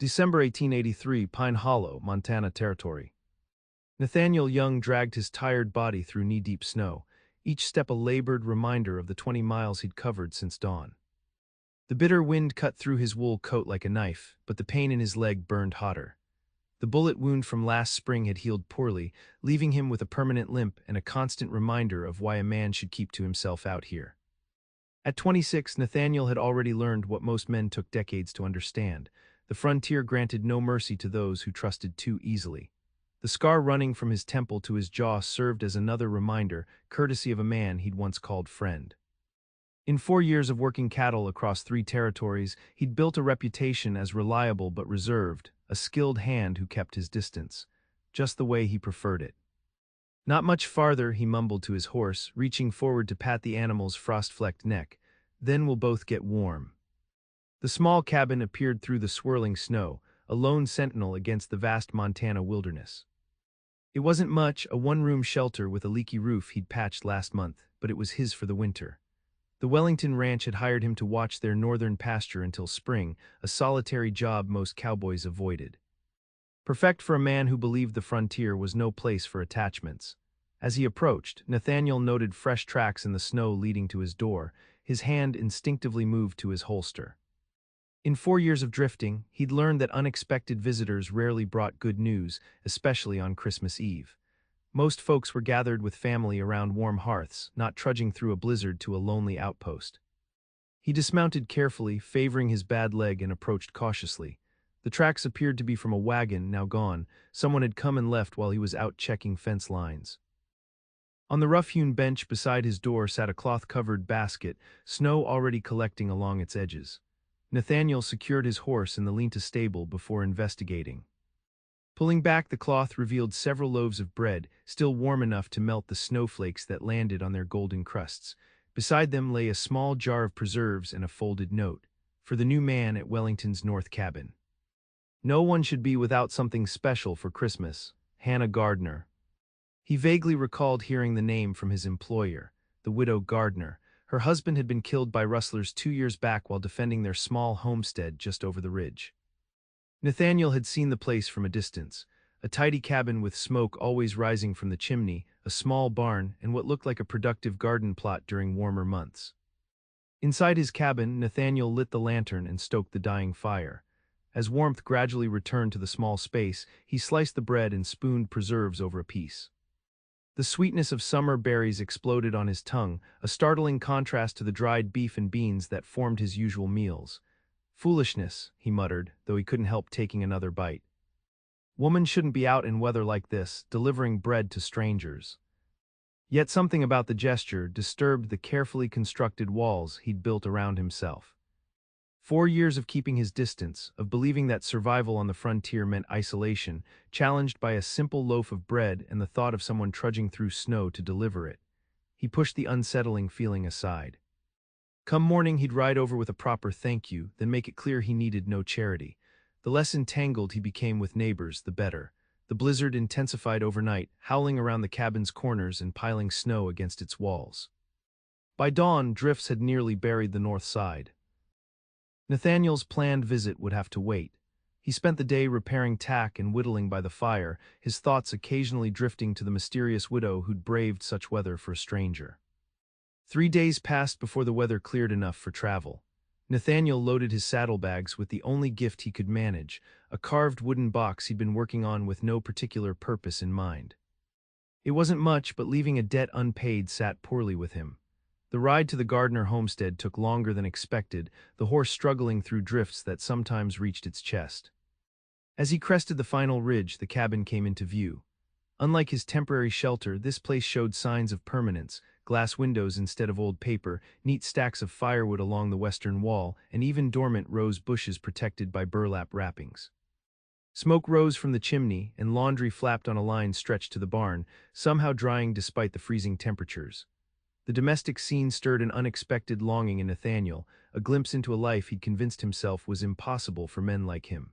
December 1883, Pine Hollow, Montana Territory. Nathaniel Young dragged his tired body through knee-deep snow, each step a labored reminder of the 20 miles he'd covered since dawn. The bitter wind cut through his wool coat like a knife, but the pain in his leg burned hotter. The bullet wound from last spring had healed poorly, leaving him with a permanent limp and a constant reminder of why a man should keep to himself out here. At 26, Nathaniel had already learned what most men took decades to understand. The frontier granted no mercy to those who trusted too easily. The scar running from his temple to his jaw served as another reminder, courtesy of a man he'd once called friend. In 4 years of working cattle across 3 territories, he'd built a reputation as reliable but reserved, a skilled hand who kept his distance, just the way he preferred it. "Not much farther," he mumbled to his horse, reaching forward to pat the animal's frost-flecked neck. "Then we'll both get warm." The small cabin appeared through the swirling snow, a lone sentinel against the vast Montana wilderness. It wasn't much, a one-room shelter with a leaky roof he'd patched last month, but it was his for the winter. The Wellington Ranch had hired him to watch their northern pasture until spring, a solitary job most cowboys avoided. Perfect for a man who believed the frontier was no place for attachments. As he approached, Nathaniel noted fresh tracks in the snow leading to his door. His hand instinctively moved to his holster. In 4 years of drifting, he'd learned that unexpected visitors rarely brought good news, especially on Christmas Eve. Most folks were gathered with family around warm hearths, not trudging through a blizzard to a lonely outpost. He dismounted carefully, favoring his bad leg, and approached cautiously. The tracks appeared to be from a wagon, now gone. Someone had come and left while he was out checking fence lines. On the rough-hewn bench beside his door sat a cloth-covered basket, snow already collecting along its edges. Nathaniel secured his horse in the lean-to stable before investigating. Pulling back, the cloth revealed several loaves of bread, still warm enough to melt the snowflakes that landed on their golden crusts. Beside them lay a small jar of preserves and a folded note, for the new man at Wellington's North Cabin. "No one should be without something special for Christmas. Hannah Gardner." He vaguely recalled hearing the name from his employer, the widow Gardner. Her husband had been killed by rustlers 2 years back while defending their small homestead just over the ridge. Nathaniel had seen the place from a distance, a tidy cabin with smoke always rising from the chimney, a small barn, and what looked like a productive garden plot during warmer months. Inside his cabin, Nathaniel lit the lantern and stoked the dying fire. As warmth gradually returned to the small space, he sliced the bread and spooned preserves over a piece. The sweetness of summer berries exploded on his tongue, a startling contrast to the dried beef and beans that formed his usual meals. "Foolishness," he muttered, though he couldn't help taking another bite. Woman shouldn't be out in weather like this, delivering bread to strangers. Yet something about the gesture disturbed the carefully constructed walls he'd built around himself. 4 years of keeping his distance, of believing that survival on the frontier meant isolation, challenged by a simple loaf of bread and the thought of someone trudging through snow to deliver it. He pushed the unsettling feeling aside. Come morning, he'd ride over with a proper thank you, then make it clear he needed no charity. The less entangled he became with neighbors, the better. The blizzard intensified overnight, howling around the cabin's corners and piling snow against its walls. By dawn, drifts had nearly buried the north side. Nathaniel's planned visit would have to wait. He spent the day repairing tack and whittling by the fire, his thoughts occasionally drifting to the mysterious widow who'd braved such weather for a stranger. 3 days passed before the weather cleared enough for travel. Nathaniel loaded his saddlebags with the only gift he could manage, a carved wooden box he'd been working on with no particular purpose in mind. It wasn't much, but leaving a debt unpaid sat poorly with him. The ride to the Gardner homestead took longer than expected, the horse struggling through drifts that sometimes reached its chest. As he crested the final ridge, the cabin came into view. Unlike his temporary shelter, this place showed signs of permanence: glass windows instead of old paper, neat stacks of firewood along the western wall, and even dormant rose bushes protected by burlap wrappings. Smoke rose from the chimney, and laundry flapped on a line stretched to the barn, somehow drying despite the freezing temperatures. The domestic scene stirred an unexpected longing in Nathaniel, a glimpse into a life he'd convinced himself was impossible for men like him.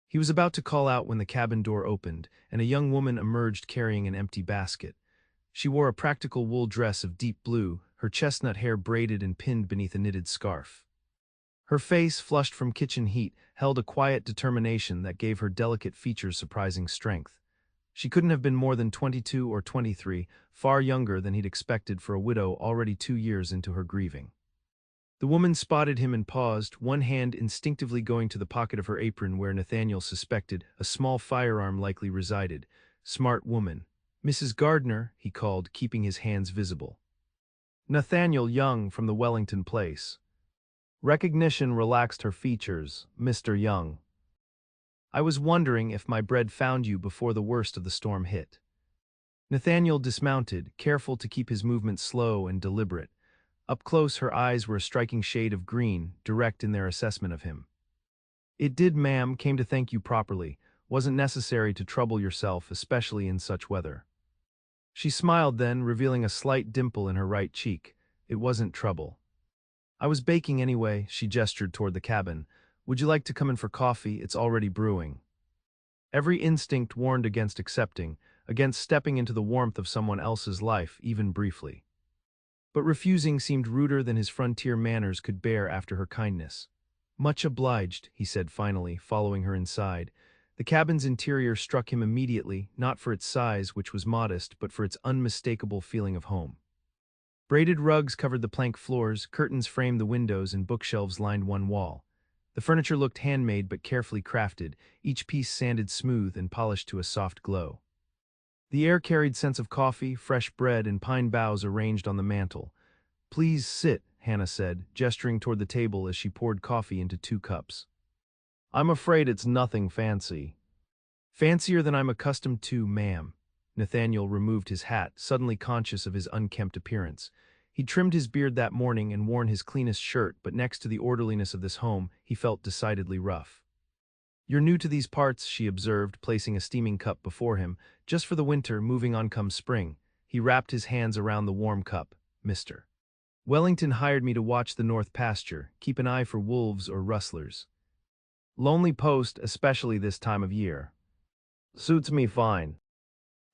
He was about to call out when the cabin door opened, and a young woman emerged carrying an empty basket. She wore a practical wool dress of deep blue, her chestnut hair braided and pinned beneath a knitted scarf. Her face, flushed from kitchen heat, held a quiet determination that gave her delicate features surprising strength. She couldn't have been more than 22 or 23, far younger than he'd expected for a widow already 2 years into her grieving. The woman spotted him and paused, one hand instinctively going to the pocket of her apron where Nathaniel suspected a small firearm likely resided. Smart woman. Mrs. Gardner, he called, keeping his hands visible. Nathaniel Young from the Wellington place. Recognition relaxed her features. Mr. Young. I was wondering if my bread found you before the worst of the storm hit. Nathaniel dismounted, careful to keep his movements slow and deliberate. Up close, her eyes were a striking shade of green, direct in their assessment of him. It did, ma'am, came to thank you properly. Wasn't necessary to trouble yourself, especially in such weather. She smiled then, revealing a slight dimple in her right cheek. It wasn't trouble. I was baking anyway, she gestured toward the cabin. Would you like to come in for coffee? It's already brewing. Every instinct warned against accepting, against stepping into the warmth of someone else's life, even briefly. But refusing seemed ruder than his frontier manners could bear after her kindness. Much obliged, he said finally, following her inside. The cabin's interior struck him immediately, not for its size, which was modest, but for its unmistakable feeling of home. Braided rugs covered the plank floors, curtains framed the windows, and bookshelves lined one wall. The furniture looked handmade but carefully crafted, each piece sanded smooth and polished to a soft glow. The air carried scents of coffee, fresh bread, and pine boughs arranged on the mantel. Please sit, Hannah said, gesturing toward the table as she poured coffee into 2 cups. I'm afraid it's nothing fancy. Fancier than I'm accustomed to, ma'am. Nathaniel removed his hat, suddenly conscious of his unkempt appearance. He'd trimmed his beard that morning and worn his cleanest shirt, but next to the orderliness of this home, he felt decidedly rough. You're new to these parts, she observed, placing a steaming cup before him. Just for the winter, moving on come spring. He wrapped his hands around the warm cup. Mr. Wellington hired me to watch the north pasture, keep an eye for wolves or rustlers. Lonely post, especially this time of year. Suits me fine.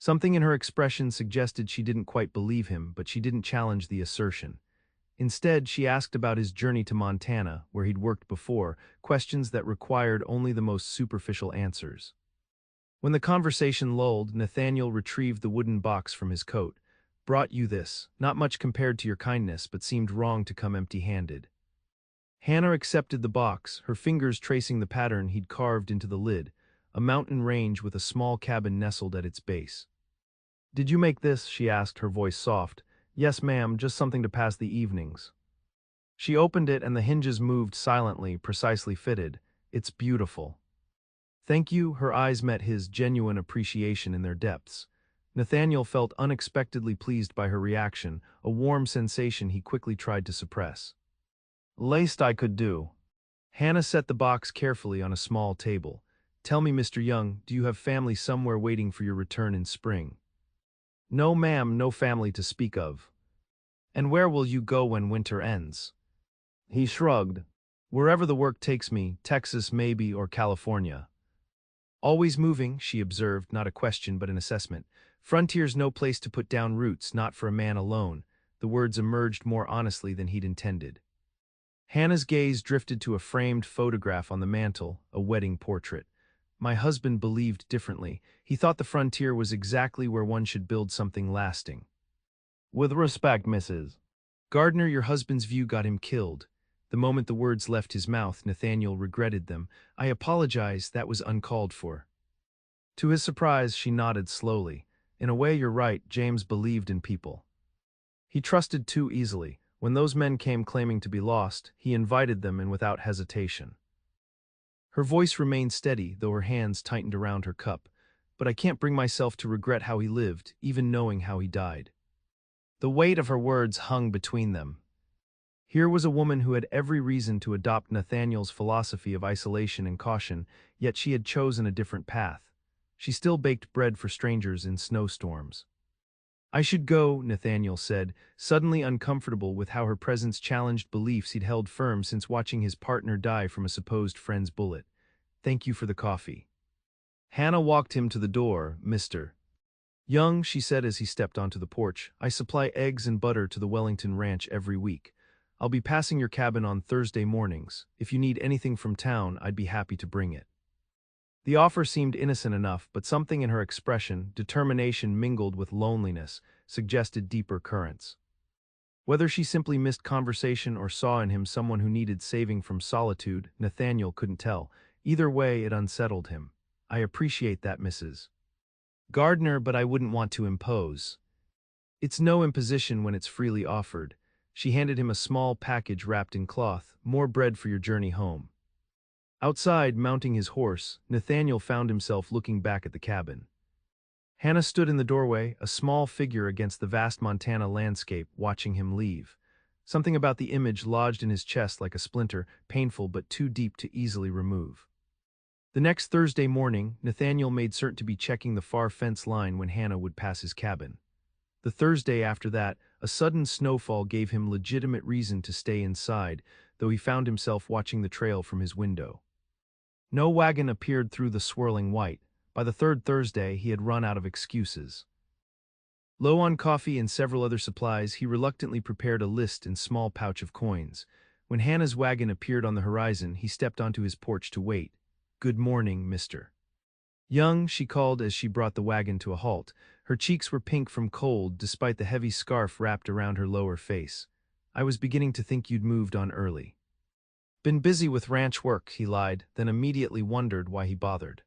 Something in her expression suggested she didn't quite believe him, but she didn't challenge the assertion. Instead, she asked about his journey to Montana, where he'd worked before, questions that required only the most superficial answers. When the conversation lulled, Nathaniel retrieved the wooden box from his coat. Brought you this, not much compared to your kindness, but seemed wrong to come empty-handed. Hannah accepted the box, her fingers tracing the pattern he'd carved into the lid, a mountain range with a small cabin nestled at its base. Did you make this? She asked, her voice soft. Yes, ma'am, just something to pass the evenings. She opened it and the hinges moved silently, precisely fitted. It's beautiful. Thank you, her eyes met his, genuine appreciation in their depths. Nathaniel felt unexpectedly pleased by her reaction, a warm sensation he quickly tried to suppress. Least I could do. Hannah set the box carefully on a small table. Tell me, Mr. Young, do you have family somewhere waiting for your return in spring? No, ma'am, no family to speak of. And where will you go when winter ends? He shrugged. Wherever the work takes me, Texas maybe, or California. Always moving, she observed, not a question but an assessment. Frontier's no place to put down roots, not for a man alone. The words emerged more honestly than he'd intended. Hannah's gaze drifted to a framed photograph on the mantel, a wedding portrait. My husband believed differently. He thought the frontier was exactly where one should build something lasting. With respect, Mrs. Gardner, your husband's view got him killed. The moment the words left his mouth, Nathaniel regretted them. I apologize, that was uncalled for. To his surprise, she nodded slowly. In a way, you're right, James believed in people. He trusted too easily. When those men came claiming to be lost, he invited them and without hesitation. Her voice remained steady, though her hands tightened around her cup. But I can't bring myself to regret how he lived, even knowing how he died. The weight of her words hung between them. Here was a woman who had every reason to adopt Nathaniel's philosophy of isolation and caution, yet she had chosen a different path. She still baked bread for strangers in snowstorms. I should go, Nathaniel said, suddenly uncomfortable with how her presence challenged beliefs he'd held firm since watching his partner die from a supposed friend's bullet. Thank you for the coffee. Hannah walked him to the door. Mr. Young, she said as he stepped onto the porch, I supply eggs and butter to the Wellington ranch every week. I'll be passing your cabin on Thursday mornings. If you need anything from town, I'd be happy to bring it. The offer seemed innocent enough, but something in her expression, determination mingled with loneliness, suggested deeper currents. Whether she simply missed conversation or saw in him someone who needed saving from solitude, Nathaniel couldn't tell. Either way, it unsettled him. I appreciate that, Mrs. Gardner, but I wouldn't want to impose. It's no imposition when it's freely offered. She handed him a small package wrapped in cloth, more bread for your journey home. Outside, mounting his horse, Nathaniel found himself looking back at the cabin. Hannah stood in the doorway, a small figure against the vast Montana landscape, watching him leave. Something about the image lodged in his chest like a splinter, painful but too deep to easily remove. The next Thursday morning, Nathaniel made certain to be checking the far fence line when Hannah would pass his cabin. The Thursday after that, a sudden snowfall gave him legitimate reason to stay inside, though he found himself watching the trail from his window. No wagon appeared through the swirling white. By the third Thursday, he had run out of excuses. Low on coffee and several other supplies, he reluctantly prepared a list and small pouch of coins. When Hannah's wagon appeared on the horizon, he stepped onto his porch to wait. "Good morning, Mr. Young," she called as she brought the wagon to a halt. Her cheeks were pink from cold, despite the heavy scarf wrapped around her lower face. "I was beginning to think you'd moved on early." "Been busy with ranch work," he lied, then immediately wondered why he bothered.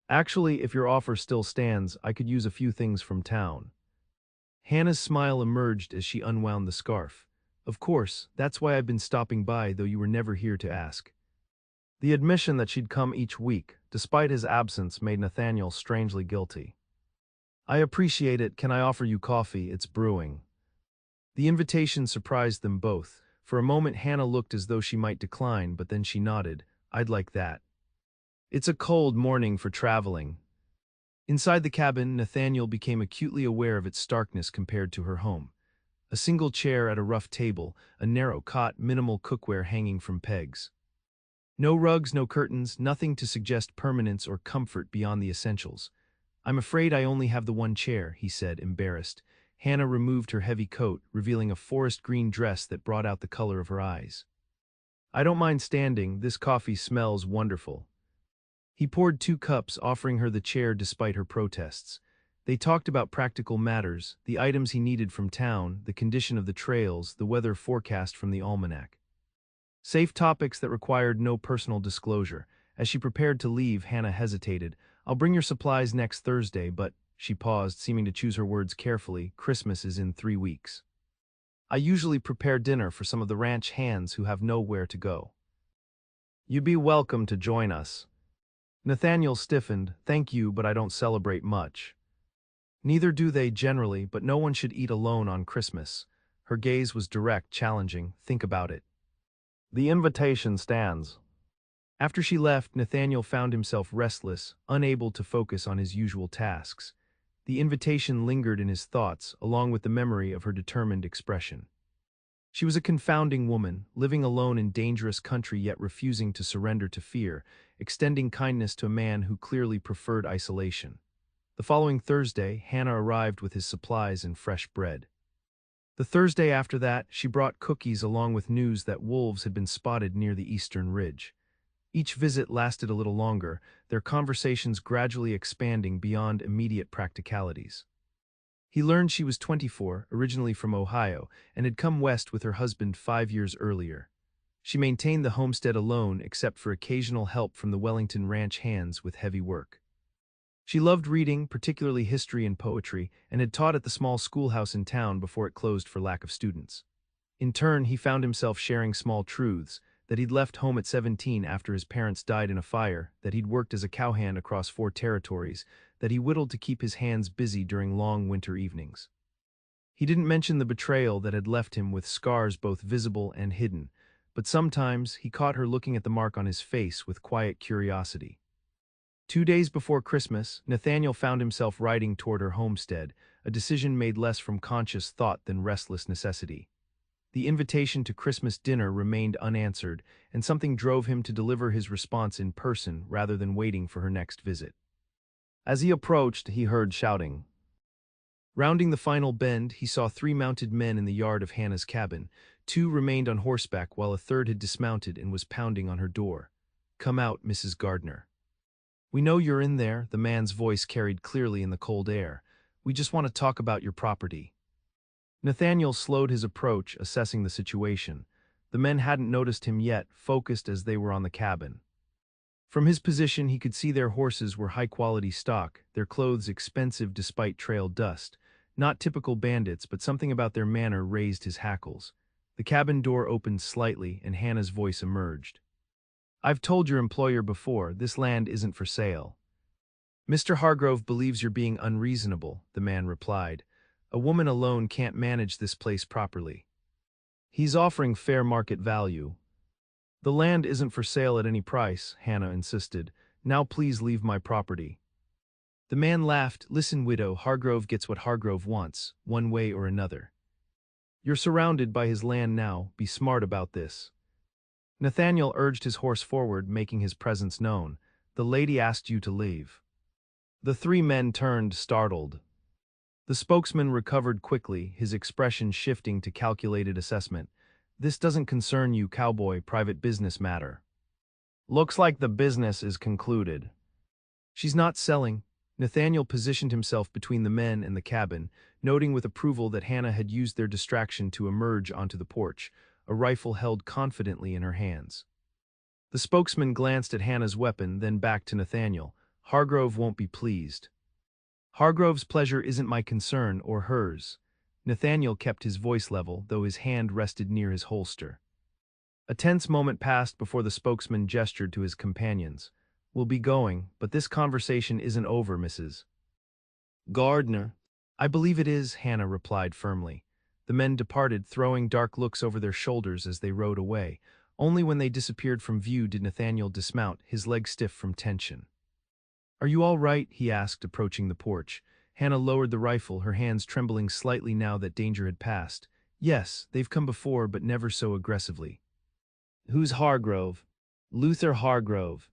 "Actually, if your offer still stands, I could use a few things from town." Hannah's smile emerged as she unwound the scarf. "Of course, that's why I've been stopping by, though you were never here to ask." The admission that she'd come each week, despite his absence, made Nathaniel strangely guilty. "I appreciate it. Can I offer you coffee? It's brewing." The invitation surprised them both. For a moment Hannah looked as though she might decline, but then she nodded. "I'd like that." "It's a cold morning for traveling." Inside the cabin, Nathaniel became acutely aware of its starkness compared to her home. A single chair at a rough table, a narrow cot, minimal cookware hanging from pegs. No rugs, no curtains, nothing to suggest permanence or comfort beyond the essentials. "I'm afraid I only have the one chair," he said, embarrassed. Hannah removed her heavy coat, revealing a forest green dress that brought out the color of her eyes. "I don't mind standing. This coffee smells wonderful." He poured 2 cups, offering her the chair despite her protests. They talked about practical matters, the items he needed from town, the condition of the trails, the weather forecast from the almanac. Safe topics that required no personal disclosure. As she prepared to leave, Hannah hesitated. "I'll bring your supplies next Thursday, but—" She paused, seeming to choose her words carefully. "Christmas is in 3 weeks. I usually prepare dinner for some of the ranch hands who have nowhere to go. You'd be welcome to join us." Nathaniel stiffened. "Thank you, but I don't celebrate much." "Neither do they generally, but no one should eat alone on Christmas." Her gaze was direct, challenging. "Think about it." "The invitation stands." After she left, Nathaniel found himself restless, unable to focus on his usual tasks. The invitation lingered in his thoughts, along with the memory of her determined expression. She was a confounding woman, living alone in dangerous country yet refusing to surrender to fear, extending kindness to a man who clearly preferred isolation. The following Thursday, Hannah arrived with his supplies and fresh bread. The Thursday after that, she brought cookies along with news that wolves had been spotted near the eastern ridge. Each visit lasted a little longer, their conversations gradually expanding beyond immediate practicalities. He learned she was 24, originally from Ohio, and had come west with her husband 5 years earlier. She maintained the homestead alone except for occasional help from the Wellington ranch hands with heavy work. She loved reading, particularly history and poetry, and had taught at the small schoolhouse in town before it closed for lack of students. In turn, he found himself sharing small truths, that he'd left home at 17 after his parents died in a fire, that he'd worked as a cowhand across 4 territories, that he whittled to keep his hands busy during long winter evenings. He didn't mention the betrayal that had left him with scars both visible and hidden, but sometimes he caught her looking at the mark on his face with quiet curiosity. 2 days before Christmas, Nathaniel found himself riding toward her homestead, a decision made less from conscious thought than restless necessity. The invitation to Christmas dinner remained unanswered, and something drove him to deliver his response in person rather than waiting for her next visit. As he approached, he heard shouting. Rounding the final bend, he saw 3 mounted men in the yard of Hannah's cabin. 2 remained on horseback while a third had dismounted and was pounding on her door. "Come out, Mrs. Gardner." "We know you're in there," the man's voice carried clearly in the cold air. "We just want to talk about your property." Nathaniel slowed his approach, assessing the situation. The men hadn't noticed him yet, focused as they were on the cabin. From his position, he could see their horses were high-quality stock, their clothes expensive despite trail dust. Not typical bandits, but something about their manner raised his hackles. The cabin door opened slightly, and Hannah's voice emerged. "I've told your employer before, this land isn't for sale." "Mr. Hargrove believes you're being unreasonable," the man replied. "A woman alone can't manage this place properly. He's offering fair market value." "The land isn't for sale at any price," Hannah insisted. "Now please leave my property." The man laughed. "Listen, widow, Hargrove gets what Hargrove wants, one way or another. You're surrounded by his land now, be smart about this." Nathaniel urged his horse forward, making his presence known. "The lady asked you to leave." The 3 men turned, startled. The spokesman recovered quickly, his expression shifting to calculated assessment. "This doesn't concern you, Cowboy, private business matter." "Looks like the business is concluded." "She's not selling." Nathaniel positioned himself between the men and the cabin, noting with approval that Hannah had used their distraction to emerge onto the porch, a rifle held confidently in her hands. The spokesman glanced at Hannah's weapon, then back to Nathaniel. "Hargrove won't be pleased." "Hargrove's pleasure isn't my concern, or hers." Nathaniel kept his voice level, though his hand rested near his holster. A tense moment passed before the spokesman gestured to his companions. "We'll be going, but this conversation isn't over, Mrs. Gardner." "I believe it is," Hannah replied firmly. The men departed, throwing dark looks over their shoulders as they rode away. Only when they disappeared from view did Nathaniel dismount, his legs stiff from tension. "Are you all right?" he asked, approaching the porch. Hannah lowered the rifle, her hands trembling slightly now that danger had passed. "Yes, they've come before, but never so aggressively." "Who's Hargrove?" "Luther Hargrove.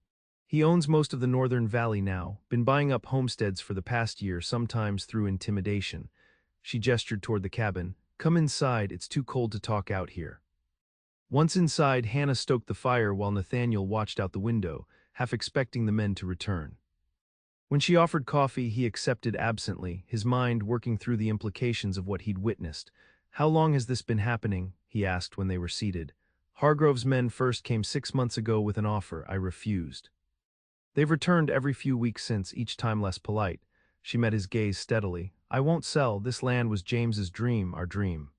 He owns most of the Northern Valley now, been buying up homesteads for the past year, sometimes through intimidation." She gestured toward the cabin. "Come inside, it's too cold to talk out here." Once inside, Hannah stoked the fire while Nathaniel watched out the window, half expecting the men to return. When she offered coffee, he accepted absently, his mind working through the implications of what he'd witnessed. "How long has this been happening?" he asked when they were seated. "Hargrove's men first came 6 months ago with an offer. I refused. They've returned every few weeks since, each time less polite." She met his gaze steadily. "I won't sell. This land was James's dream, our dream."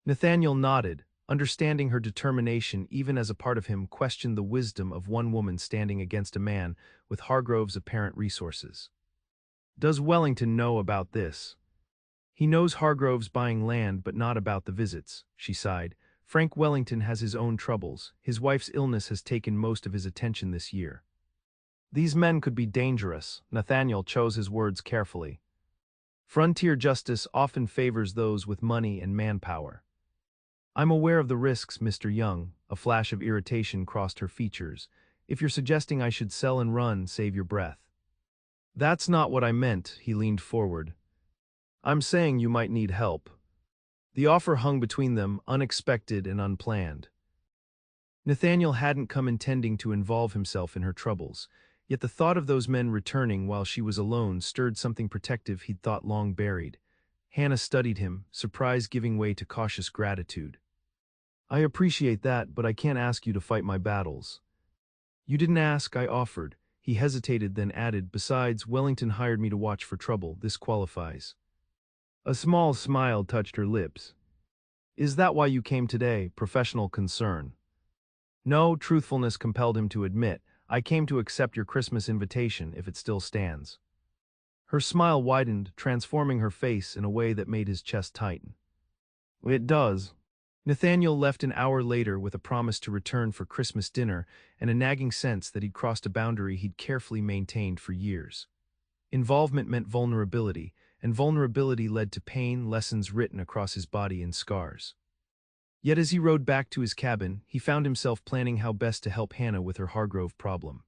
Nathaniel nodded, understanding her determination. Even as a part of him questioned the wisdom of one woman standing against a man with Hargrove's apparent resources. "Does Wellington know about this?" "He knows Hargrove's buying land, but not about the visits," she sighed. "Frank Wellington has his own troubles. His wife's illness has taken most of his attention this year." "These men could be dangerous." Nathaniel chose his words carefully. "Frontier justice often favors those with money and manpower." "I'm aware of the risks, Mr. Young." A flash of irritation crossed her features. "If you're suggesting I should sell and run, save your breath." "That's not what I meant," he leaned forward. "I'm saying you might need help." The offer hung between them, unexpected and unplanned. Nathaniel hadn't come intending to involve himself in her troubles, yet the thought of those men returning while she was alone stirred something protective he'd thought long buried. Hannah studied him, surprise giving way to cautious gratitude. "I appreciate that, but I can't ask you to fight my battles." "You didn't ask, I offered." He hesitated, then added, "Besides, Wellington hired me to watch for trouble. This qualifies." A small smile touched her lips. "Is that why you came today? Professional concern?" "No," truthfulness compelled him to admit. "I came to accept your Christmas invitation, if it still stands." Her smile widened, transforming her face in a way that made his chest tighten. "It does." Nathaniel left an hour later with a promise to return for Christmas dinner and a nagging sense that he'd crossed a boundary he'd carefully maintained for years. Involvement meant vulnerability, and vulnerability led to pain, lessons written across his body in scars. Yet as he rode back to his cabin, he found himself planning how best to help Hannah with her Hargrove problem.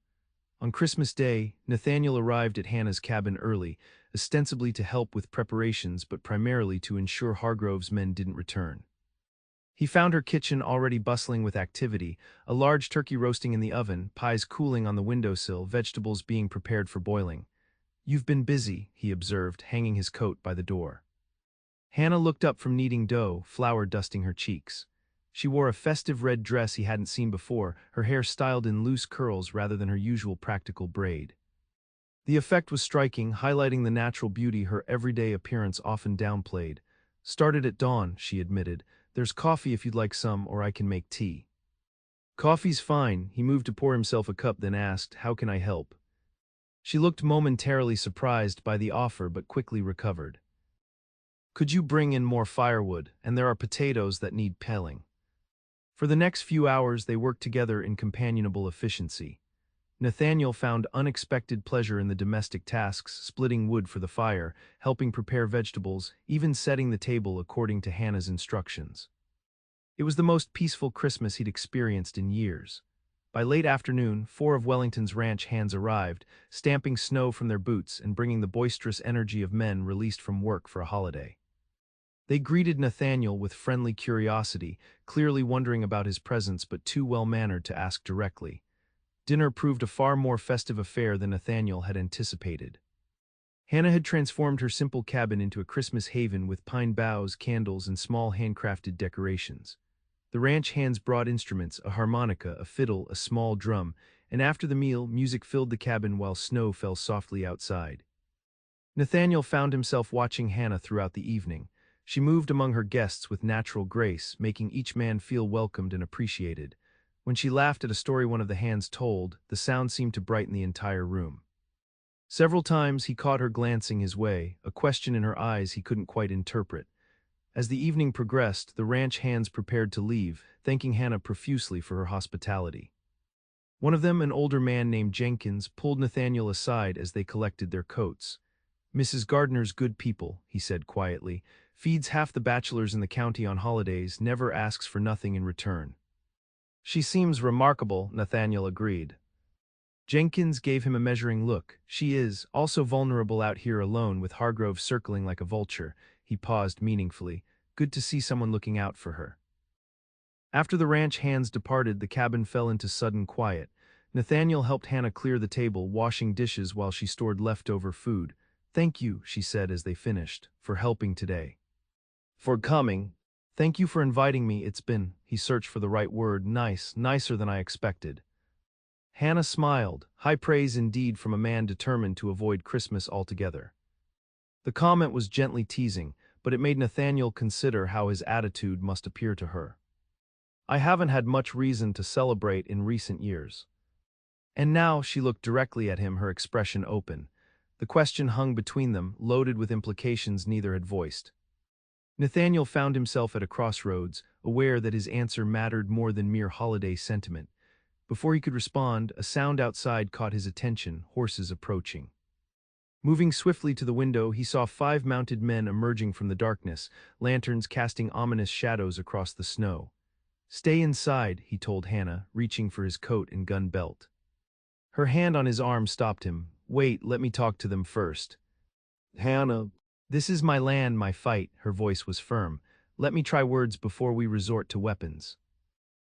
On Christmas Day, Nathaniel arrived at Hannah's cabin early, ostensibly to help with preparations but primarily to ensure Hargrove's men didn't return. He found her kitchen already bustling with activity, a large turkey roasting in the oven, pies cooling on the windowsill, vegetables being prepared for boiling. "You've been busy," he observed, hanging his coat by the door. Hannah looked up from kneading dough, flour dusting her cheeks. She wore a festive red dress he hadn't seen before, her hair styled in loose curls rather than her usual practical braid. The effect was striking, highlighting the natural beauty her everyday appearance often downplayed. "Started at dawn," she admitted. "There's coffee if you'd like some, or I can make tea." "Coffee's fine." He moved to pour himself a cup, then asked, "How can I help?" She looked momentarily surprised by the offer but quickly recovered. "Could you bring in more firewood? And there are potatoes that need peeling." For the next few hours they worked together in companionable efficiency. Nathaniel found unexpected pleasure in the domestic tasks, splitting wood for the fire, helping prepare vegetables, even setting the table according to Hannah's instructions. It was the most peaceful Christmas he'd experienced in years. By late afternoon, 4 of Wellington's ranch hands arrived, stamping snow from their boots and bringing the boisterous energy of men released from work for a holiday. They greeted Nathaniel with friendly curiosity, clearly wondering about his presence but too well-mannered to ask directly. Dinner proved a far more festive affair than Nathaniel had anticipated. Hannah had transformed her simple cabin into a Christmas haven with pine boughs, candles, and small handcrafted decorations. The ranch hands brought instruments, a harmonica, a fiddle, a small drum, and after the meal, music filled the cabin while snow fell softly outside. Nathaniel found himself watching Hannah throughout the evening. She moved among her guests with natural grace, making each man feel welcomed and appreciated. When she laughed at a story one of the hands told, the sound seemed to brighten the entire room. Several times he caught her glancing his way, a question in her eyes he couldn't quite interpret. As the evening progressed, the ranch hands prepared to leave, thanking Hannah profusely for her hospitality. One of them, an older man named Jenkins, pulled Nathaniel aside as they collected their coats. "Mrs. Gardner's good people," he said quietly, "feeds half the bachelors in the county on holidays, never asks for nothing in return." "She seems remarkable," Nathaniel agreed. Jenkins gave him a measuring look. "She is, also vulnerable out here alone with Hargrove circling like a vulture." He paused meaningfully. "Good to see someone looking out for her." After the ranch hands departed, the cabin fell into sudden quiet. Nathaniel helped Hannah clear the table, washing dishes while she stored leftover food. "Thank you," she said as they finished, "for helping today." "For coming." "Thank you for inviting me. It's been," he searched for the right word, nicer than I expected." Hannah smiled, high praise indeed from a man determined to avoid Christmas altogether. The comment was gently teasing, but it made Nathaniel consider how his attitude must appear to her. "I haven't had much reason to celebrate in recent years." And now she looked directly at him, her expression open. The question hung between them, loaded with implications neither had voiced. Nathaniel found himself at a crossroads, aware that his answer mattered more than mere holiday sentiment. Before he could respond, a sound outside caught his attention, horses approaching. Moving swiftly to the window, he saw 5 mounted men emerging from the darkness, lanterns casting ominous shadows across the snow. "Stay inside," he told Hannah, reaching for his coat and gun belt. Her hand on his arm stopped him. "Wait, let me talk to them first." "Hannah." "This is my land, my fight," her voice was firm. "Let me try words before we resort to weapons."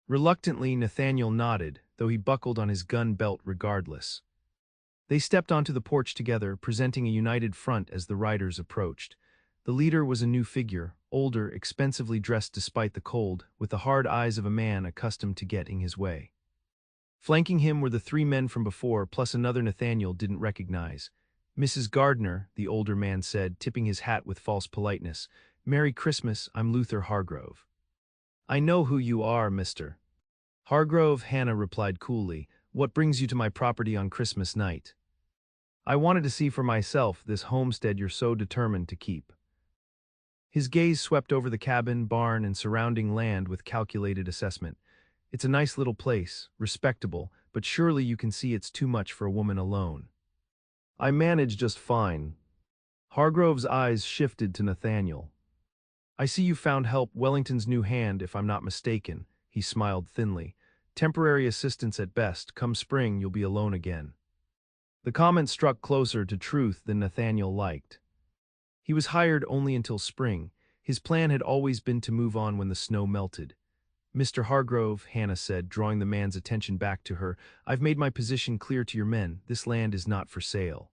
Reluctantly, Nathaniel nodded, though he buckled on his gun belt regardless. They stepped onto the porch together, presenting a united front as the riders approached. The leader was a new figure, older, expensively dressed despite the cold, with the hard eyes of a man accustomed to getting his way. Flanking him were the 3 men from before, plus another Nathaniel didn't recognize. "Mrs. Gardner," the older man said, tipping his hat with false politeness. "Merry Christmas, I'm Luther Hargrove." "I know who you are, Mr. Hargrove," Hannah replied coolly. "What brings you to my property on Christmas night?" "I wanted to see for myself this homestead you're so determined to keep." His gaze swept over the cabin, barn, and surrounding land with calculated assessment. "It's a nice little place, respectable, but surely you can see it's too much for a woman alone." "I manage just fine." Hargrove's eyes shifted to Nathaniel. "I see you found help, Wellington's new hand, if I'm not mistaken." He smiled thinly. "Temporary assistance at best. Come spring, you'll be alone again." The comment struck closer to truth than Nathaniel liked. He was hired only until spring. His plan had always been to move on when the snow melted. Mr. Hargrove, Hannah said, drawing the man's attention back to her, I've made my position clear to your men. This land is not for sale.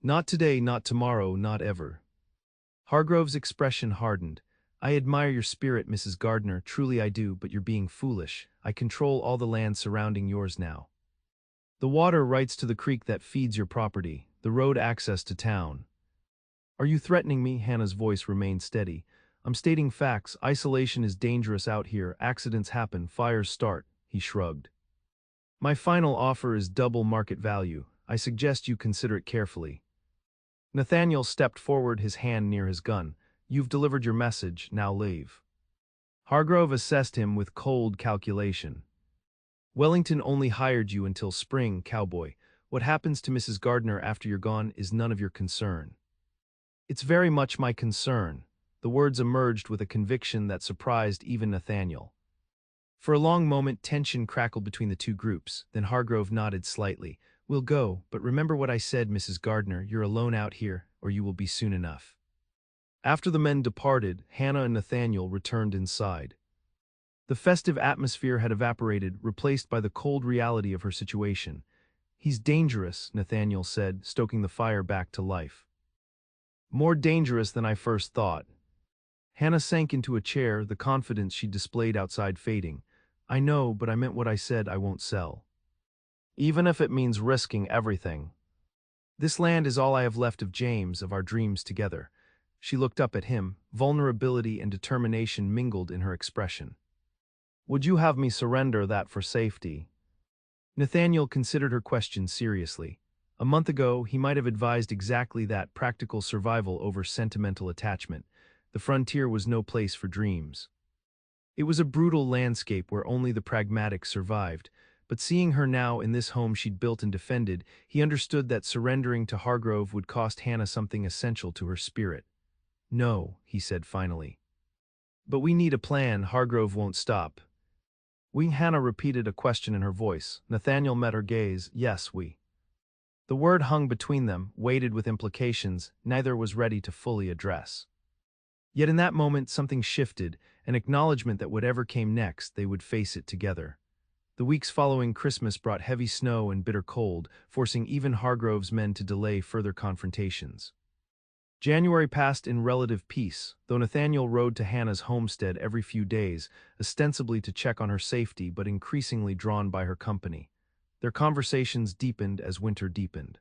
Not today, not tomorrow, not ever. Hargrove's expression hardened. I admire your spirit, Mrs. Gardner, truly I do, but you're being foolish. I control all the land surrounding yours now. The water rights to the creek that feeds your property, the road access to town. Are you threatening me? Hannah's voice remained steady. I'm stating facts. Isolation is dangerous out here. Accidents happen. Fires start. He shrugged. My final offer is double market value. I suggest you consider it carefully. Nathaniel stepped forward, his hand near his gun. You've delivered your message. Now leave. Hargrove assessed him with cold calculation. Wellington only hired you until spring, Cowboy. What happens to Mrs. Gardner after you're gone is none of your concern. It's very much my concern. The words emerged with a conviction that surprised even Nathaniel. For a long moment, tension crackled between the two groups. Then Hargrove nodded slightly. We'll go, but remember what I said, Mrs. Gardner. You're alone out here, or you will be soon enough. After the men departed, Hannah and Nathaniel returned inside. The festive atmosphere had evaporated, replaced by the cold reality of her situation. He's dangerous, Nathaniel said, stoking the fire back to life. More dangerous than I first thought. Hannah sank into a chair, the confidence she displayed outside fading. I know, but I meant what I said. I won't sell. Even if it means risking everything. This land is all I have left of James, of our dreams together. She looked up at him, vulnerability and determination mingled in her expression. Would you have me surrender that for safety? Nathaniel considered her question seriously. A month ago, he might have advised exactly that, practical survival over sentimental attachment. The frontier was no place for dreams. It was a brutal landscape where only the pragmatic survived, but seeing her now in this home she'd built and defended, he understood that surrendering to Hargrove would cost Hannah something essential to her spirit. No, he said finally. But we need a plan. Hargrove won't stop. Hannah repeated a question in her voice. Nathaniel met her gaze. Yes, we. The word hung between them, weighted with implications neither was ready to fully address. Yet in that moment something shifted, an acknowledgement that whatever came next, they would face it together. The weeks following Christmas brought heavy snow and bitter cold, forcing even Hargrove's men to delay further confrontations. January passed in relative peace, though Nathaniel rode to Hannah's homestead every few days, ostensibly to check on her safety but increasingly drawn by her company. Their conversations deepened as winter deepened.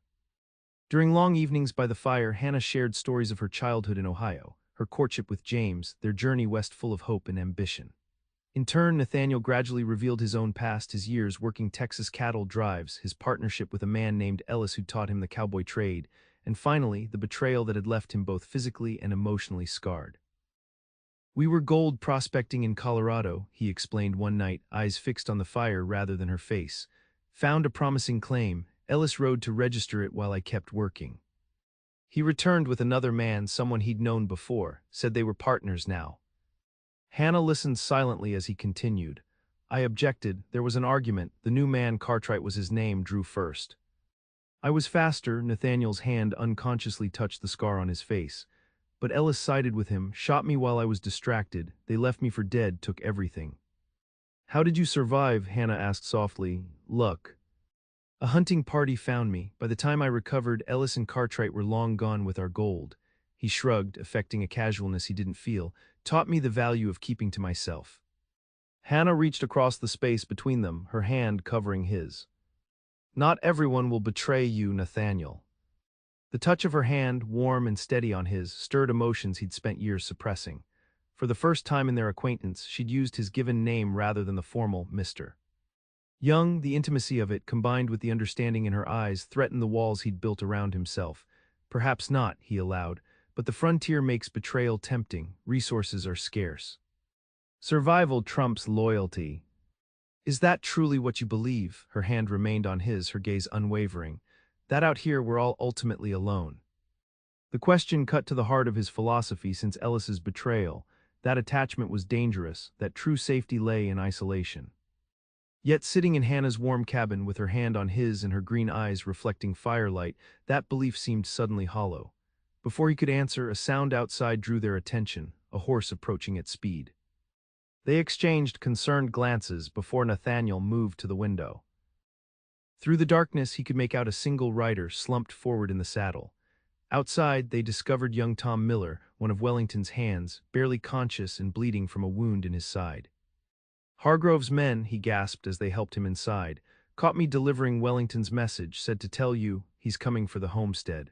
During long evenings by the fire, Hannah shared stories of her childhood in Ohio, her courtship with James, their journey west full of hope and ambition. In turn, Nathaniel gradually revealed his own past, his years working Texas cattle drives, his partnership with a man named Ellis who taught him the cowboy trade, and finally, the betrayal that had left him both physically and emotionally scarred. We were gold prospecting in Colorado, he explained one night, eyes fixed on the fire rather than her face. Found a promising claim. Ellis rode to register it while I kept working. He returned with another man, someone he'd known before, said they were partners now. Hannah listened silently as he continued. I objected. There was an argument. The new man, Cartwright was his name, drew first. I was faster. Nathaniel's hand unconsciously touched the scar on his face. But Ellis sided with him, shot me while I was distracted. They left me for dead, took everything. How did you survive? Hannah asked softly. Luck. A hunting party found me. By the time I recovered, Ellis and Cartwright were long gone with our gold. He shrugged, affecting a casualness he didn't feel, taught me the value of keeping to myself. Hannah reached across the space between them, her hand covering his. Not everyone will betray you, Nathaniel. The touch of her hand, warm and steady on his, stirred emotions he'd spent years suppressing. For the first time in their acquaintance, she'd used his given name rather than the formal Mr. Young. The intimacy of it, combined with the understanding in her eyes, threatened the walls he'd built around himself. Perhaps not, he allowed, but the frontier makes betrayal tempting. Resources are scarce. Survival trumps loyalty. Is that truly what you believe? Her hand remained on his, her gaze unwavering. That out here we're all ultimately alone. The question cut to the heart of his philosophy since Ellis's betrayal. That attachment was dangerous, that true safety lay in isolation. Yet sitting in Hannah's warm cabin with her hand on his and her green eyes reflecting firelight, that belief seemed suddenly hollow. Before he could answer, a sound outside drew their attention, a horse approaching at speed. They exchanged concerned glances before Nathaniel moved to the window. Through the darkness, he could make out a single rider slumped forward in the saddle. Outside, they discovered young Tom Miller, one of Wellington's hands, barely conscious and bleeding from a wound in his side. "Hargrove's men," he gasped as they helped him inside, "caught me delivering Wellington's message, said to tell you he's coming for the homestead."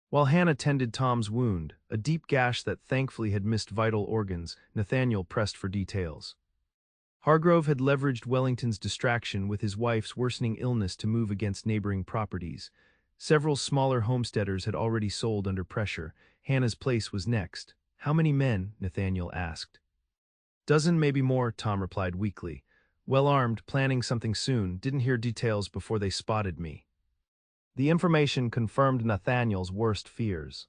While Hannah tended Tom's wound, a deep gash that thankfully had missed vital organs, Nathaniel pressed for details. Hargrove had leveraged Wellington's distraction with his wife's worsening illness to move against neighboring properties. Several smaller homesteaders had already sold under pressure. Hannah's place was next. "How many men?" Nathaniel asked. "Dozen, maybe more," Tom replied weakly. "Well armed, planning something soon, didn't hear details before they spotted me." The information confirmed Nathaniel's worst fears.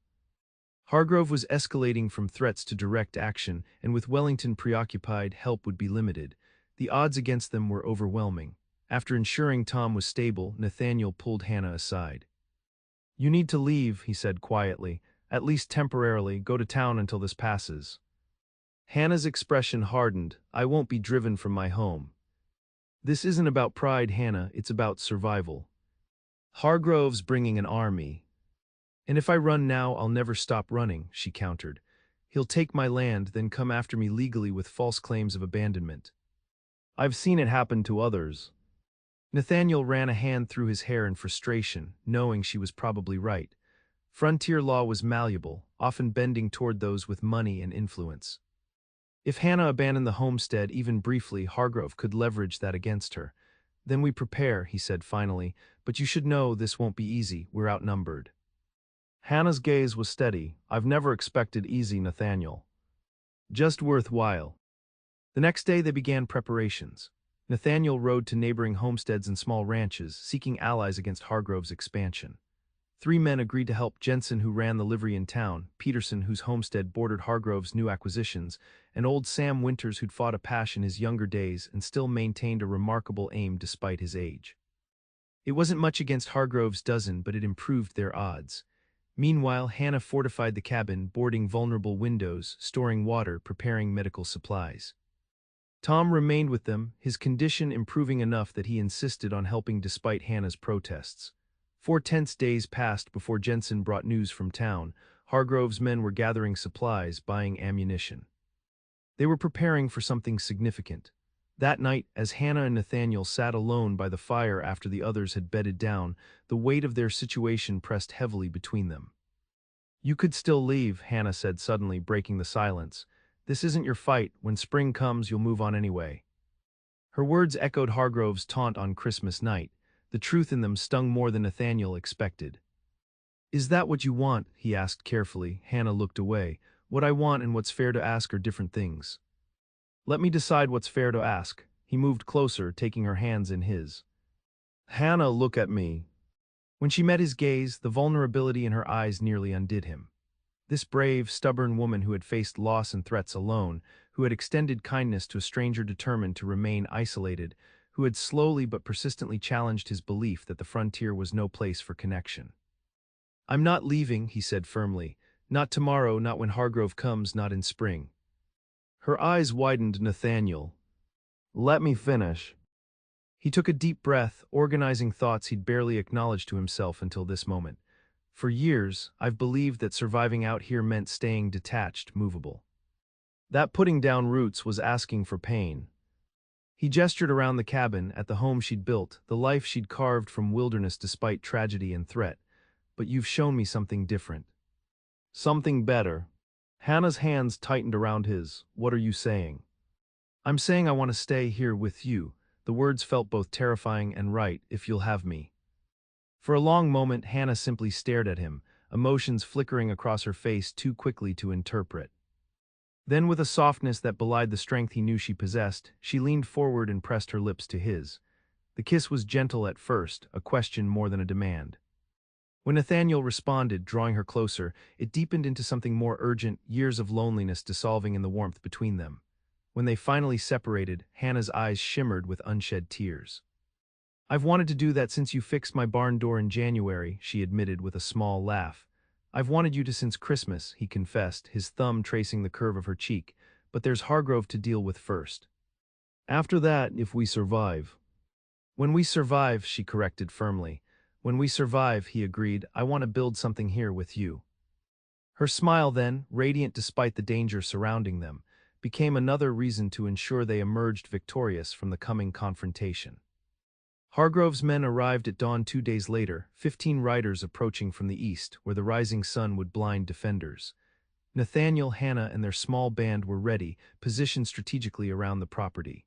Hargrove was escalating from threats to direct action, and with Wellington preoccupied, help would be limited. The odds against them were overwhelming. After ensuring Tom was stable, Nathaniel pulled Hannah aside. "You need to leave," he said quietly. "At least temporarily, go to town until this passes." Hannah's expression hardened. "I won't be driven from my home." "This isn't about pride, Hannah, it's about survival. Hargrove's bringing an army. And if I run now, I'll never stop running," she countered. "He'll take my land, then come after me legally with false claims of abandonment. I've seen it happen to others." Nathaniel ran a hand through his hair in frustration, knowing she was probably right. Frontier law was malleable, often bending toward those with money and influence. If Hannah abandoned the homestead even briefly, Hargrove could leverage that against her. "Then we prepare," he said finally, "but you should know this won't be easy, we're outnumbered." Hannah's gaze was steady. "I've never expected easy, Nathaniel. Just worthwhile." The next day they began preparations. Nathaniel rode to neighboring homesteads and small ranches, seeking allies against Hargrove's expansion. 3 men agreed to help: Jensen, who ran the livery in town, Peterson, whose homestead bordered Hargrove's new acquisitions, and old Sam Winters, who'd fought a pash in his younger days and still maintained a remarkable aim despite his age. It wasn't much against Hargrove's dozen, but it improved their odds. Meanwhile, Hannah fortified the cabin, boarding vulnerable windows, storing water, preparing medical supplies. Tom remained with them, his condition improving enough that he insisted on helping despite Hannah's protests. 4 tense days passed before Jensen brought news from town. Hargrove's men were gathering supplies, buying ammunition. They were preparing for something significant. That night, as Hannah and Nathaniel sat alone by the fire after the others had bedded down, the weight of their situation pressed heavily between them. "You could still leave," Hannah said suddenly, breaking the silence. "This isn't your fight. When spring comes, you'll move on anyway." Her words echoed Hargrove's taunt on Christmas night. The truth in them stung more than Nathaniel expected. "Is that what you want?" he asked carefully. Hannah looked away. "What I want and what's fair to ask are different things." "Let me decide what's fair to ask." He moved closer, taking her hands in his. "Hannah, look at me." When she met his gaze, the vulnerability in her eyes nearly undid him. This brave, stubborn woman who had faced loss and threats alone, who had extended kindness to a stranger determined to remain isolated, who had slowly but persistently challenged his belief that the frontier was no place for connection. "I'm not leaving," he said firmly. "Not tomorrow, not when Hargrove comes, not in spring." Her eyes widened. "Nathaniel, let me finish." He took a deep breath, organizing thoughts he'd barely acknowledged to himself until this moment. "For years, I've believed that surviving out here meant staying detached, movable. That putting down roots was asking for pain." He gestured around the cabin, at the home she'd built, the life she'd carved from wilderness despite tragedy and threat. "But you've shown me something different." "Something better." Hannah's hands tightened around his. "What are you saying?" "I'm saying I want to stay here with you." The words felt both terrifying and right. "If you'll have me." For a long moment, Hannah simply stared at him, emotions flickering across her face too quickly to interpret. Then, with a softness that belied the strength he knew she possessed, she leaned forward and pressed her lips to his. The kiss was gentle at first, a question more than a demand. When Nathaniel responded, drawing her closer, it deepened into something more urgent, years of loneliness dissolving in the warmth between them. When they finally separated, Hannah's eyes shimmered with unshed tears. "I've wanted to do that since you fixed my barn door in January," she admitted with a small laugh. "I've wanted you to since Christmas," he confessed, his thumb tracing the curve of her cheek. "But there's Hargrove to deal with first. After that, if we survive." "When we survive," she corrected firmly. "When we survive," he agreed. "I want to build something here with you." Her smile then, radiant despite the danger surrounding them, became another reason to ensure they emerged victorious from the coming confrontation. Hargrove's men arrived at dawn 2 days later, 15 riders approaching from the east, where the rising sun would blind defenders. Nathaniel, Hannah, and their small band were ready, positioned strategically around the property.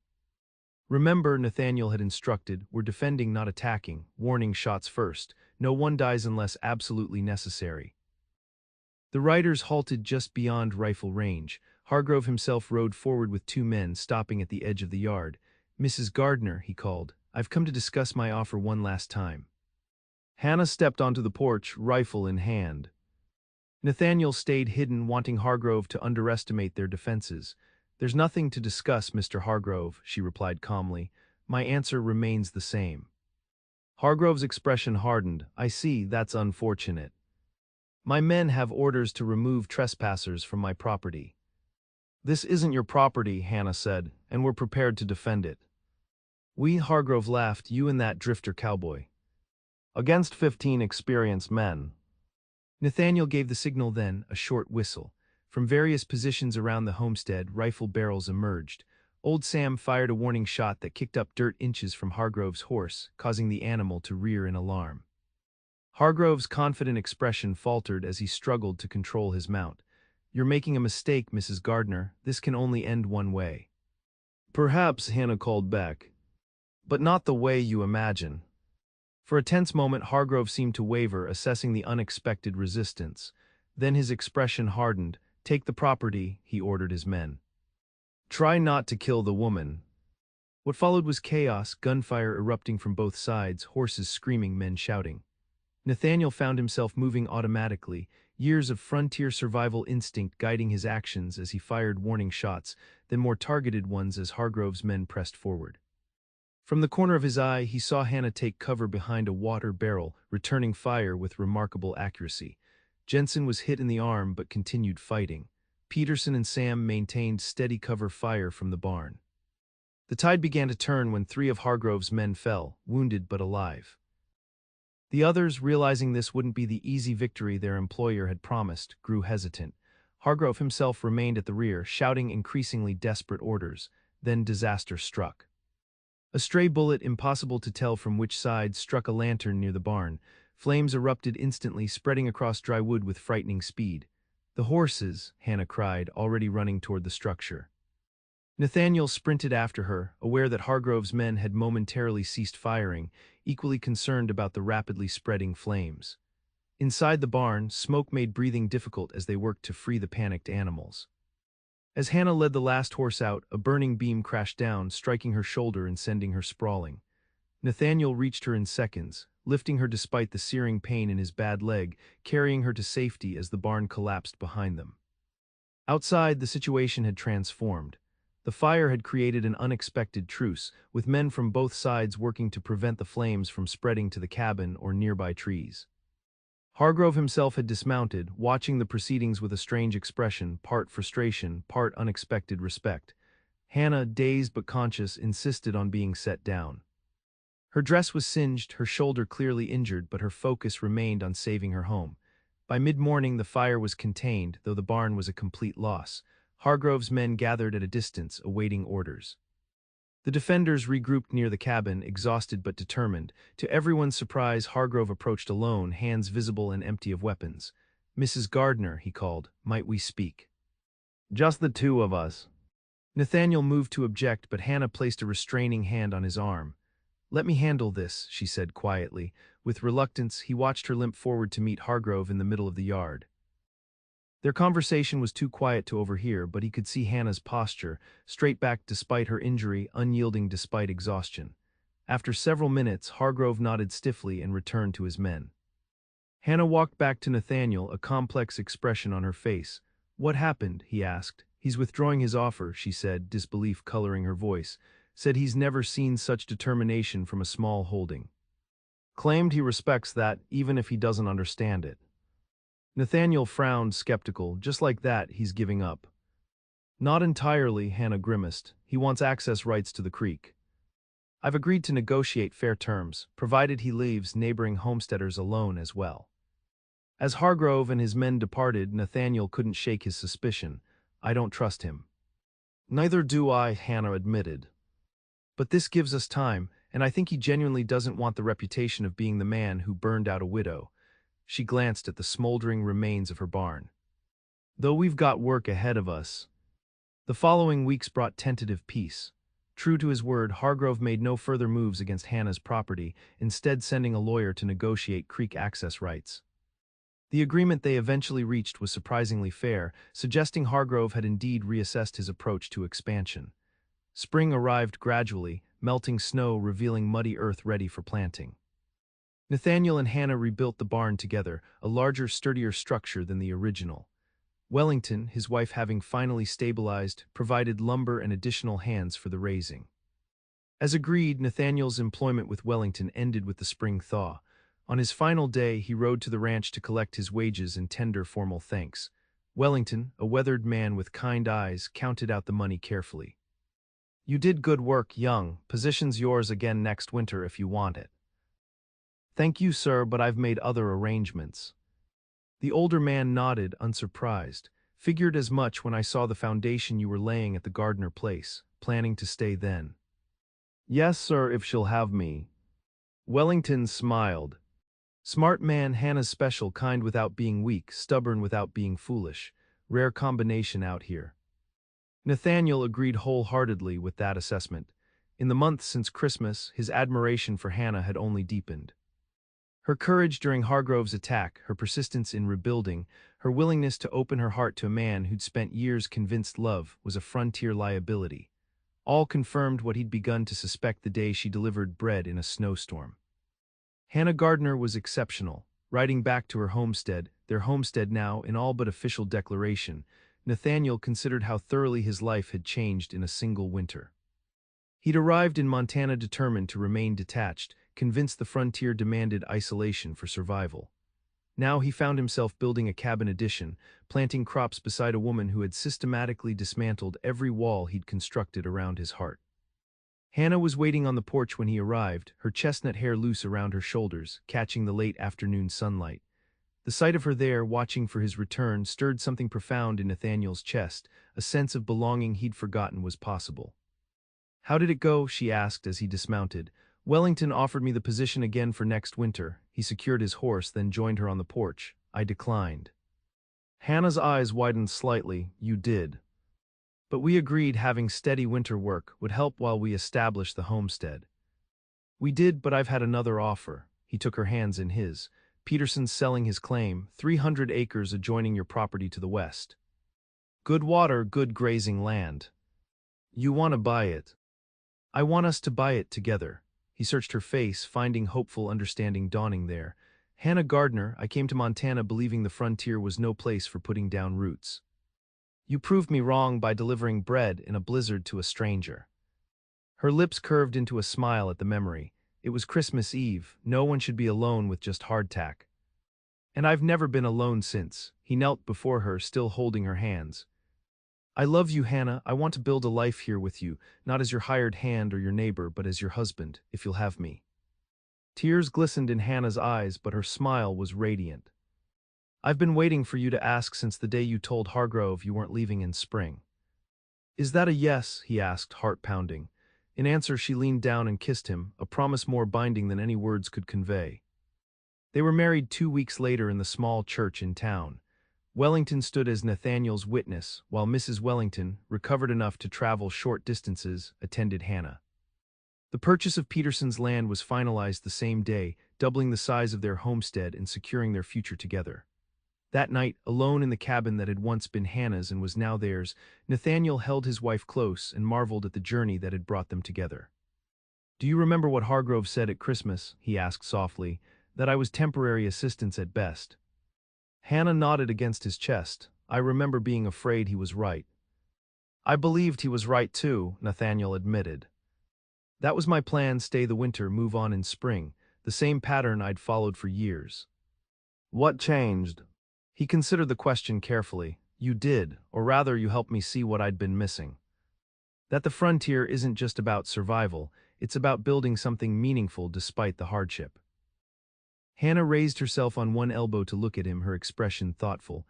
"Remember," Nathaniel had instructed, "we're defending, not attacking. Warning shots first. No one dies unless absolutely necessary." The riders halted just beyond rifle range. Hargrove himself rode forward with 2 men, stopping at the edge of the yard. "Mrs. Gardner," he called, "I've come to discuss my offer one last time." Hannah stepped onto the porch, rifle in hand. Nathaniel stayed hidden, wanting Hargrove to underestimate their defenses. "There's nothing to discuss, Mr. Hargrove," she replied calmly. "My answer remains the same." Hargrove's expression hardened. "I see, that's unfortunate. My men have orders to remove trespassers from my property." "This isn't your property," Hannah said, "and we're prepared to defend it." "We," Hargrove laughed, "you and that drifter cowboy. Against 15 experienced men." Nathaniel gave the signal then, a short whistle. From various positions around the homestead, rifle barrels emerged. Old Sam fired a warning shot that kicked up dirt inches from Hargrove's horse, causing the animal to rear in alarm. Hargrove's confident expression faltered as he struggled to control his mount. "You're making a mistake, Mrs. Gardner. This can only end one way." "Perhaps," Hannah called back. "But not the way you imagine." For a tense moment, Hargrove seemed to waver, assessing the unexpected resistance. Then his expression hardened. "Take the property," he ordered his men. "Try not to kill the woman." What followed was chaos, gunfire erupting from both sides, horses screaming, men shouting. Nathaniel found himself moving automatically, years of frontier survival instinct guiding his actions as he fired warning shots, then more targeted ones as Hargrove's men pressed forward. From the corner of his eye, he saw Hannah take cover behind a water barrel, returning fire with remarkable accuracy. Jensen was hit in the arm but continued fighting. Peterson and Sam maintained steady cover fire from the barn. The tide began to turn when 3 of Hargrove's men fell, wounded but alive. The others, realizing this wouldn't be the easy victory their employer had promised, grew hesitant. Hargrove himself remained at the rear, shouting increasingly desperate orders. Then disaster struck. A stray bullet, impossible to tell from which side, struck a lantern near the barn. Flames erupted instantly, spreading across dry wood with frightening speed. "The horses!" Hannah cried, already running toward the structure. Nathaniel sprinted after her, aware that Hargrove's men had momentarily ceased firing, equally concerned about the rapidly spreading flames. Inside the barn, smoke made breathing difficult as they worked to free the panicked animals. As Hannah led the last horse out, a burning beam crashed down, striking her shoulder and sending her sprawling. Nathaniel reached her in seconds, lifting her despite the searing pain in his bad leg, carrying her to safety as the barn collapsed behind them. Outside, the situation had transformed. The fire had created an unexpected truce, with men from both sides working to prevent the flames from spreading to the cabin or nearby trees. Hargrove himself had dismounted, watching the proceedings with a strange expression, part frustration, part unexpected respect. Hannah, dazed but conscious, insisted on being set down. Her dress was singed, her shoulder clearly injured, but her focus remained on saving her home. By mid-morning, the fire was contained, though the barn was a complete loss. Hargrove's men gathered at a distance, awaiting orders. The defenders regrouped near the cabin, exhausted but determined. To everyone's surprise, Hargrove approached alone, hands visible and empty of weapons. "Mrs. Gardner," he called, "might we speak?" "Just the 2 of us." Nathaniel moved to object, but Hannah placed a restraining hand on his arm. "Let me handle this," she said quietly. With reluctance, he watched her limp forward to meet Hargrove in the middle of the yard. Their conversation was too quiet to overhear, but he could see Hannah's posture, straight back despite her injury, unyielding despite exhaustion. After several minutes, Hargrove nodded stiffly and returned to his men. Hannah walked back to Nathaniel, a complex expression on her face. "What happened?" he asked, He's withdrawing his offer, she said, disbelief coloring her voice. Said he's never seen such determination from a small holding. Claimed he respects that, even if he doesn't understand it. Nathaniel frowned, skeptical. Just like that, he's giving up. Not entirely, Hannah grimaced. He wants access rights to the creek. I've agreed to negotiate fair terms, provided he leaves neighboring homesteaders alone as well. As Hargrove and his men departed, Nathaniel couldn't shake his suspicion. I don't trust him. Neither do I, Hannah admitted. But this gives us time, and I think he genuinely doesn't want the reputation of being the man who burned out a widow. She glanced at the smoldering remains of her barn. Though we've got work ahead of us. The following weeks brought tentative peace. True to his word, Hargrove made no further moves against Hannah's property, instead sending a lawyer to negotiate creek access rights. The agreement they eventually reached was surprisingly fair, suggesting Hargrove had indeed reassessed his approach to expansion. Spring arrived gradually, melting snow revealing muddy earth ready for planting. Nathaniel and Hannah rebuilt the barn together, a larger, sturdier structure than the original. Wellington, his wife having finally stabilized, provided lumber and additional hands for the raising. As agreed, Nathaniel's employment with Wellington ended with the spring thaw. On his final day, he rode to the ranch to collect his wages and tender formal thanks. Wellington, a weathered man with kind eyes, counted out the money carefully. You did good work, Young. Position's yours again next winter if you want it. Thank you, sir, but I've made other arrangements. The older man nodded, unsurprised. Figured as much when I saw the foundation you were laying at the Gardner place, planning to stay then. Yes, sir, if she'll have me. Wellington smiled. Smart man, Hannah's special, kind without being weak, stubborn without being foolish. Rare combination out here. Nathaniel agreed wholeheartedly with that assessment. In the months since Christmas, his admiration for Hannah had only deepened. Her courage during Hargrove's attack, her persistence in rebuilding, her willingness to open her heart to a man who'd spent years convinced love was a frontier liability. All confirmed what he'd begun to suspect the day she delivered bread in a snowstorm. Hannah Gardner was exceptional. Riding back to her homestead, their homestead now in all but official declaration, Nathaniel considered how thoroughly his life had changed in a single winter. He'd arrived in Montana determined to remain detached, convinced the frontier demanded isolation for survival. Now he found himself building a cabin addition, planting crops beside a woman who had systematically dismantled every wall he'd constructed around his heart. Hannah was waiting on the porch when he arrived, her chestnut hair loose around her shoulders, catching the late afternoon sunlight. The sight of her there, watching for his return, stirred something profound in Nathaniel's chest, a sense of belonging he'd forgotten was possible. How did it go? She asked as he dismounted. Wellington offered me the position again for next winter. He secured his horse, then joined her on the porch. I declined. Hannah's eyes widened slightly. You did. But we agreed having steady winter work would help while we established the homestead. We did, but I've had another offer. He took her hands in his. Peterson's selling his claim, 300 acres adjoining your property to the west. Good water, good grazing land. You want to buy it. I want us to buy it together. He searched her face, finding hopeful understanding dawning there. Hannah Gardner, I came to Montana believing the frontier was no place for putting down roots. You proved me wrong by delivering bread in a blizzard to a stranger. Her lips curved into a smile at the memory. It was Christmas Eve. No one should be alone with just hardtack. And I've never been alone since. He knelt before her, still holding her hands. I love you, Hannah. I want to build a life here with you, not as your hired hand or your neighbor, but as your husband, if you'll have me. Tears glistened in Hannah's eyes, but her smile was radiant. I've been waiting for you to ask since the day you told Hargrove you weren't leaving in spring. Is that a yes? He asked, heart pounding. In answer, she leaned down and kissed him, a promise more binding than any words could convey. They were married 2 weeks later in the small church in town. Wellington stood as Nathaniel's witness, while Mrs. Wellington, recovered enough to travel short distances, attended Hannah. The purchase of Peterson's land was finalized the same day, doubling the size of their homestead and securing their future together. That night, alone in the cabin that had once been Hannah's and was now theirs, Nathaniel held his wife close and marveled at the journey that had brought them together. Do you remember what Hargrove said at Christmas? He asked softly. That I was temporary assistance at best. Hannah nodded against his chest. I remember being afraid he was right. I believed he was right too, Nathaniel admitted. That was my plan: stay the winter, move on in spring, the same pattern I'd followed for years. What changed? He considered the question carefully. You did, or rather, you helped me see what I'd been missing. That the frontier isn't just about survival, it's about building something meaningful despite the hardship. Hannah raised herself on one elbow to look at him, her expression thoughtful.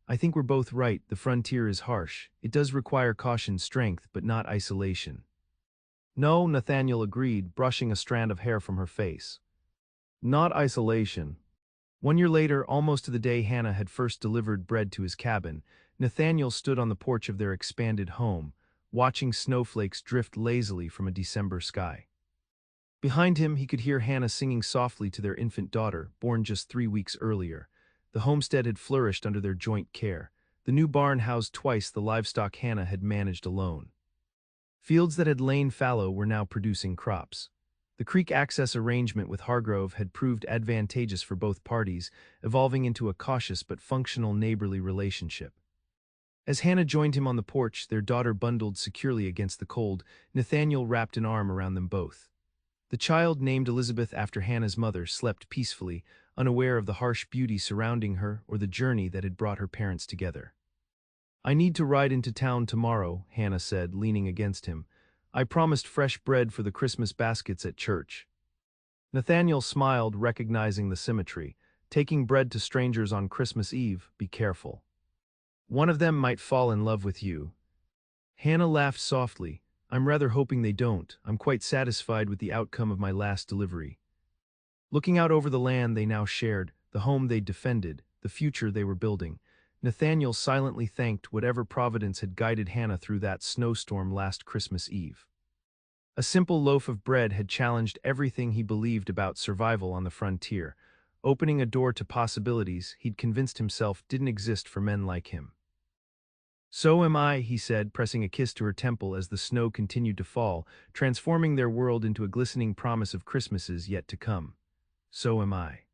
I think we're both right, the frontier is harsh. It does require caution, strength, but not isolation. No, Nathaniel agreed, brushing a strand of hair from her face. Not isolation. 1 year later, almost to the day Hannah had first delivered bread to his cabin, Nathaniel stood on the porch of their expanded home, watching snowflakes drift lazily from a December sky. Behind him, he could hear Hannah singing softly to their infant daughter, born just 3 weeks earlier. The homestead had flourished under their joint care. The new barn housed twice the livestock Hannah had managed alone. Fields that had lain fallow were now producing crops. The creek access arrangement with Hargrove had proved advantageous for both parties, evolving into a cautious but functional neighborly relationship. As Hannah joined him on the porch, their daughter bundled securely against the cold, Nathaniel wrapped an arm around them both. The child, named Elizabeth after Hannah's mother, slept peacefully, unaware of the harsh beauty surrounding her or the journey that had brought her parents together. I need to ride into town tomorrow, Hannah said, leaning against him. I promised fresh bread for the Christmas baskets at church. Nathaniel smiled, recognizing the symmetry. Taking bread to strangers on Christmas Eve, be careful. One of them might fall in love with you. Hannah laughed softly. I'm rather hoping they don't. I'm quite satisfied with the outcome of my last delivery. Looking out over the land they now shared, the home they defended, the future they were building, Nathaniel silently thanked whatever providence had guided Hannah through that snowstorm last Christmas Eve. A simple loaf of bread had challenged everything he believed about survival on the frontier, opening a door to possibilities he'd convinced himself didn't exist for men like him. So am I, he said, pressing a kiss to her temple as the snow continued to fall, transforming their world into a glistening promise of Christmases yet to come. So am I.